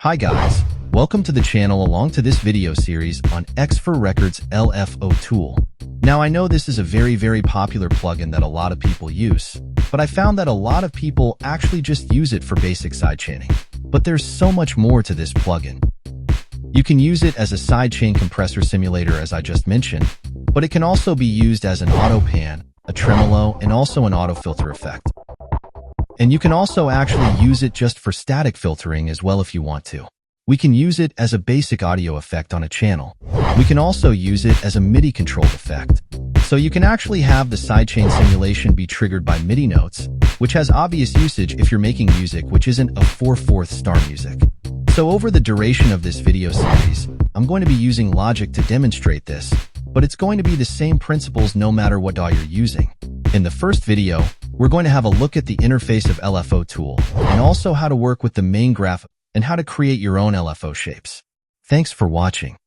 Hi guys, welcome to the channel along to this video series on X4 Records LFO tool. Now I know this is a very popular plugin that a lot of people use, but I found that a lot of people actually just use it for basic sidechaining. But there's so much more to this plugin. You can use it as a sidechain compressor simulator as I just mentioned, but it can also be used as an auto pan, a tremolo, and also an auto filter effect. And you can also actually use it just for static filtering as well if you want to. We can use it as a basic audio effect on a channel. We can also use it as a MIDI controlled effect. So you can actually have the sidechain simulation be triggered by MIDI notes, which has obvious usage if you're making music which isn't a 4/4 star music. So over the duration of this video series, I'm going to be using Logic to demonstrate this, but it's going to be the same principles no matter what DAW you're using. In the first video, we're going to have a look at the interface of LFO tool, and also how to work with the main graph and how to create your own LFO shapes. Thanks for watching.